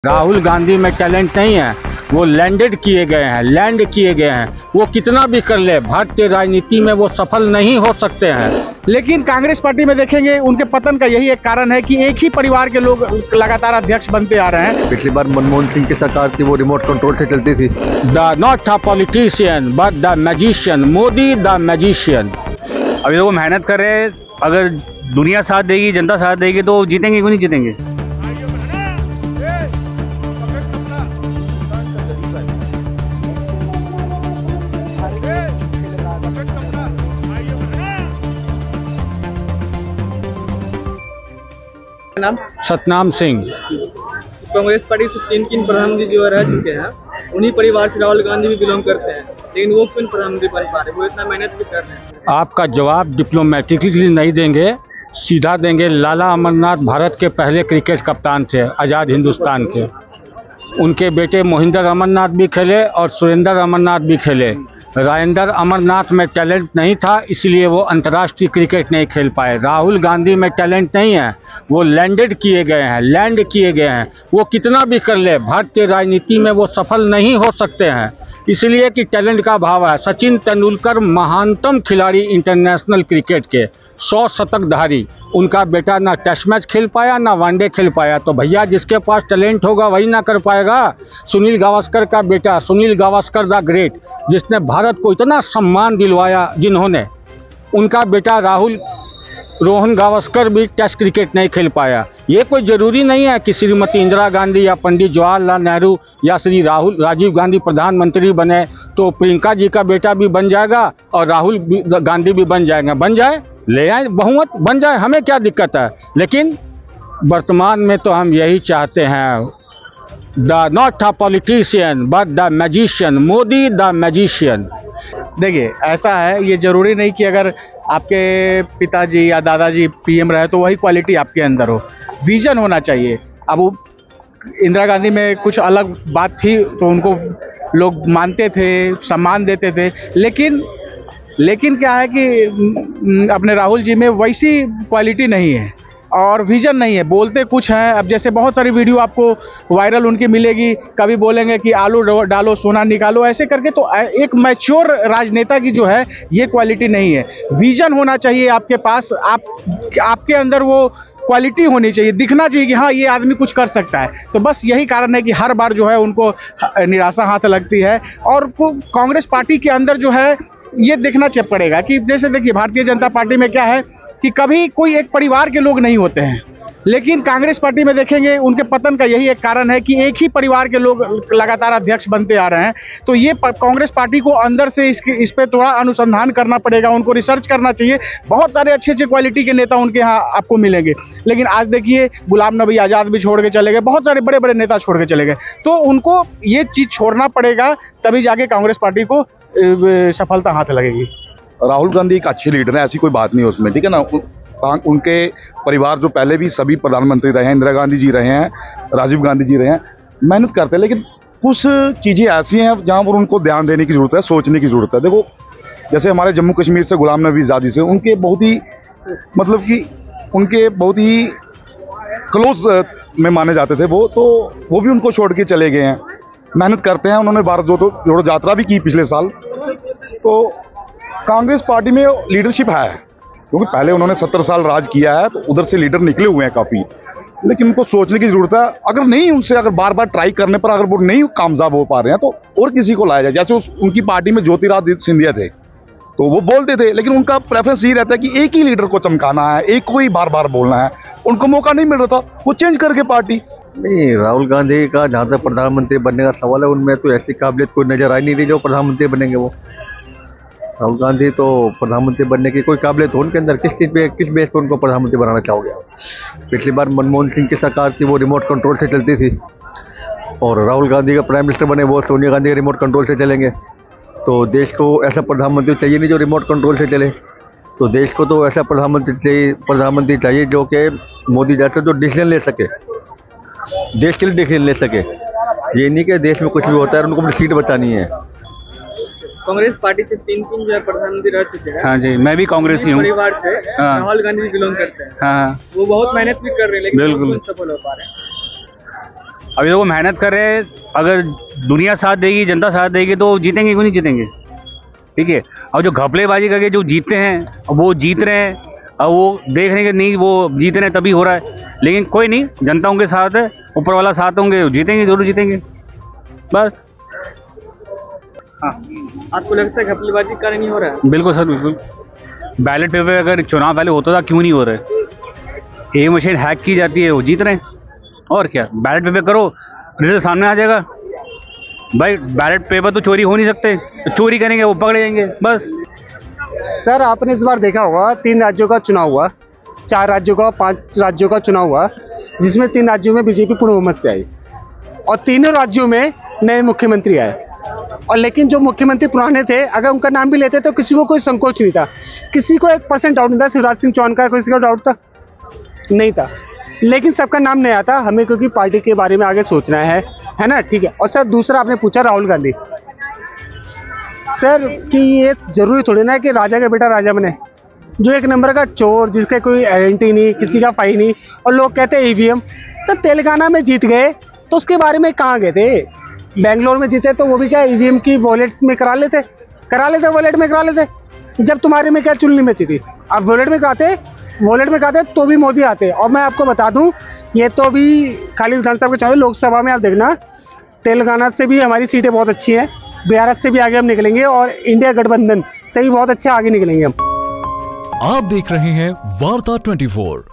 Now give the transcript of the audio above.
राहुल गांधी में टैलेंट नहीं है, वो लैंड किए गए हैं। वो कितना भी कर ले, भारतीय राजनीति में वो सफल नहीं हो सकते हैं। लेकिन कांग्रेस पार्टी में देखेंगे उनके पतन का यही एक कारण है कि एक ही परिवार के लोग लगातार अध्यक्ष बनते आ रहे हैं। पिछली बार मनमोहन सिंह की सरकार थी, वो रिमोट कंट्रोल से चलती थी। The not a politician but the magician, Modi the magician. अभी लोग मेहनत कर रहे हैं, अगर दुनिया साथ देगी, जनता साथ देगी तो जीतेंगे क्यों नहीं जीतेंगे। नाम सतनाम सिंह। कांग्रेस पार्टी से तीन प्रधानमंत्री जो रह चुके हैं, उन्हीं परिवार से राहुल गांधी भी बिलोंग करते हैं, लेकिन वो क्यों प्रधानमंत्री बन पा रहे? वो इतना मेहनत भी कर रहे हैं। आपका जवाब डिप्लोमेटिकली नहीं देंगे, सीधा देंगे। लाला अमरनाथ भारत के पहले क्रिकेट कप्तान थे, आज़ाद हिंदुस्तान के। उनके बेटे मोहिंदर अमरनाथ भी खेले और सुरेंद्र अमरनाथ भी खेले। राजेंद्र अमरनाथ में टैलेंट नहीं था, इसलिए वो अंतर्राष्ट्रीय क्रिकेट नहीं खेल पाए। राहुल गांधी में टैलेंट नहीं है, वो लैंड किए गए हैं। वो कितना भी कर ले, भारतीय राजनीति में वो सफल नहीं हो सकते हैं, इसलिए कि टैलेंट का अभाव है। सचिन तेंदुलकर महानतम खिलाड़ी इंटरनेशनल क्रिकेट के, 100 शतकधारी। उनका बेटा ना टेस्ट मैच खेल पाया, ना वनडे खेल पाया। तो भैया जिसके पास टैलेंट होगा वही ना कर पाएगा। सुनील गावस्कर का बेटा, सुनील गावस्कर द ग्रेट, जिसने भारत को इतना सम्मान दिलवाया, जिन्होंने, उनका बेटा रोहन गावस्कर भी टेस्ट क्रिकेट नहीं खेल पाया। ये कोई ज़रूरी नहीं है कि श्रीमती इंदिरा गांधी या पंडित जवाहरलाल नेहरू या श्री राजीव गांधी प्रधानमंत्री बने तो प्रियंका जी का बेटा भी बन जाएगा और राहुल गांधी भी बन जाएंगे। बन जाए, ले आए बहुमत, बन जाए, हमें क्या दिक्कत है। लेकिन वर्तमान में तो हम यही चाहते हैं, the not a politician but the magician, Modi the magician. देखिए ऐसा है, ये जरूरी नहीं कि अगर आपके पिताजी या दादाजी पीएम रहे तो वही क्वालिटी आपके अंदर हो। विजन होना चाहिए। अब वो इंदिरा गांधी में कुछ अलग बात थी तो उनको लोग मानते थे, सम्मान देते थे, लेकिन क्या है कि अपने राहुल जी में वैसी क्वालिटी नहीं है और विजन नहीं है। बोलते कुछ हैं। अब जैसे बहुत सारी वीडियो आपको वायरल उनकी मिलेगी, कभी बोलेंगे कि आलू डालो सोना निकालो, ऐसे करके। तो एक मैच्योर राजनेता की जो है ये क्वालिटी नहीं है। विजन होना चाहिए आपके पास, आपके अंदर वो क्वालिटी होनी चाहिए, दिखना चाहिए कि हाँ ये आदमी कुछ कर सकता है। तो बस यही कारण है कि हर बार जो है उनको निराशा हाथ लगती है। और कांग्रेस पार्टी के अंदर जो है ये देखना पड़ेगा कि जैसे देखिए भारतीय जनता पार्टी में क्या है कि कभी कोई एक परिवार के लोग नहीं होते हैं, लेकिन कांग्रेस पार्टी में देखेंगे उनके पतन का यही एक कारण है कि एक ही परिवार के लोग लगातार अध्यक्ष बनते आ रहे हैं। तो ये कांग्रेस पार्टी को अंदर से इस पे थोड़ा अनुसंधान करना पड़ेगा, उनको रिसर्च करना चाहिए। बहुत सारे अच्छे क्वालिटी के नेता उनके यहाँ आपको मिलेंगे, लेकिन आज देखिए गुलाम नबी आज़ाद भी छोड़ के चले गए, बहुत सारे बड़े बड़े नेता छोड़ के चले गए। तो उनको ये चीज़ छोड़ना पड़ेगा, तभी जाके कांग्रेस पार्टी को सफलता हाथ लगेगी। राहुल गांधी एक अच्छे लीडर है, ऐसी कोई बात नहीं है उसमें, ठीक है ना। उनके परिवार जो पहले भी सभी प्रधानमंत्री रहे हैं, इंदिरा गांधी जी रहे हैं, राजीव गांधी जी रहे हैं, मेहनत करते हैं। लेकिन कुछ चीज़ें ऐसी हैं जहाँ पर उनको ध्यान देने की ज़रूरत है, सोचने की ज़रूरत है। देखो जैसे हमारे जम्मू कश्मीर से गुलाम नबी आज़ादी से उनके बहुत ही मतलब कि उनके बहुत ही क्लोज में माने जाते थे वो भी उनको छोड़ के चले गए हैं। मेहनत करते हैं, उन्होंने भारत जोड़ो यात्रा भी की पिछले साल। तो कांग्रेस पार्टी में लीडरशिप है, क्योंकि पहले उन्होंने 70 साल राज किया है, तो उधर से लीडर निकले हुए हैं काफ़ी। लेकिन उनको सोचने की ज़रूरत है। अगर बार बार ट्राई करने पर अगर वो नहीं कामयाब हो पा रहे हैं तो और किसी को लाया जाए। जैसे उनकी पार्टी में ज्योतिरादित्य सिंधिया थे, तो वो बोलते थे, लेकिन उनका प्रेफरेंस ये रहता है कि एक ही लीडर को चमकाना है, एक को ही बार बार बोलना है। उनको मौका नहीं मिल रहा था, वो चेंज करके पार्टी। नहीं, राहुल गांधी का जहाँ तक प्रधानमंत्री बनने का सवाल है, उनमें तो ऐसी काबिलियत कोई नजर आई नहीं रही जो प्रधानमंत्री बनेंगे। वो राहुल गांधी तो प्रधानमंत्री बनने की कोई काबिलियत हो उनके अंदर? किस बेस पर उनको प्रधानमंत्री बनाना चाहोगे? पिछली बार मनमोहन सिंह की सरकार थी, वो रिमोट कंट्रोल से चलती थी, और राहुल गांधी का प्राइम मिनिस्टर बने वो सोनिया गांधी के रिमोट कंट्रोल से चलेंगे। तो देश को ऐसा प्रधानमंत्री चाहिए नहीं जो रिमोट कंट्रोल से चले। तो देश को तो ऐसा प्रधानमंत्री चाहिए जो कि मोदी जैसे जो डिसीजन ले सके, देश के लिए डिसीजन ले सके। ये नहीं कि देश में कुछ भी होता है उनको अपनी सीट बचानी है। कांग्रेस पार्टी से तीन जो प्रधानमंत्री रह चुके हैं। हाँ जी, मैं भी कांग्रेसी हूँ। परिवार से राहुल गांधी भी बिलोंग करते हैं। हाँ, वो बहुत मेहनत भी कर रहे हैं, लेकिन बिल्कुल सफल हो पा रहे हैं। अभी लोग मेहनत कर रहे हैं, अगर दुनिया साथ देगी, जनता साथ देगी तो जीतेंगे, क्यों नहीं जीतेंगे? ठीक है। और जो घपलेबाजी करके जो जीतते हैं वो जीत रहे हैं, अब वो देख रहे हैं कि नहीं वो जीत रहे हैं तभी हो रहा है, लेकिन कोई नहीं, जनता उनके साथ है, ऊपर वाला साथ होंगे, जीतेंगे, जरूर जीतेंगे, बस। हाँ, आपको लगता है घपलेबाजी का कारण नहीं हो रहा है? बिल्कुल सर, बिल्कुल। बैलेट पेपर अगर चुनाव पहले होता था, क्यों नहीं हो रहा है? ये मशीन हैक की जाती है, वो जीत रहे हैं, और क्या? बैलेट पेपर करो, रिजल्ट सामने आ जाएगा। भाई बैलेट पेपर तो चोरी हो नहीं सकते, तो चोरी करेंगे वो पकड़े जाएंगे, बस। सर आपने इस बार देखा होगा 3 राज्यों का चुनाव हुआ, 4 राज्यों का, 5 राज्यों का चुनाव हुआ, जिसमें 3 राज्यों में बीजेपी पूर्ण बहुमत से आई और तीनों राज्यों में नए मुख्यमंत्री आए। और लेकिन जो मुख्यमंत्री पुराने थे, अगर उनका नाम भी लेते तो किसी को कोई संकोच नहीं था, किसी को 1% डाउट नहीं था। शिवराज सिंह चौहान का किसी का डाउट था नहीं था, लेकिन सबका नाम नहीं आता हमें, क्योंकि पार्टी के बारे में आगे सोचना है ना? ठीक है। और सर दूसरा आपने पूछा राहुल गांधी सर कि ये जरूरी थोड़ी ना है कि राजा का बेटा राजा बने, जो एक नंबर का चोर, जिसका कोई आइडेंटिटी नहीं, किसी का फाई नहीं, और लोग कहते हैं ईवीएम। सर तेलंगाना में जीत गए तो उसके बारे में कहाँ गए थे? बेंगलोर में जीते तो वो भी क्या ईवीएम की वॉलेट में करा लेते, वॉलेट में करा लेते। जब तुम्हारे में क्या चुनली में थी, आप वॉलेट में कराते तो भी मोदी आते। और मैं आपको बता दूं, ये तो भी खाली विधानसभा के चुनाव, लोकसभा में आप देखना तेलंगाना से भी हमारी सीटें बहुत अच्छी हैं, बिहार से भी आगे हम निकलेंगे, और इंडिया गठबंधन से भी बहुत अच्छे आगे निकलेंगे हम। आप देख रहे हैं वार्ता 24।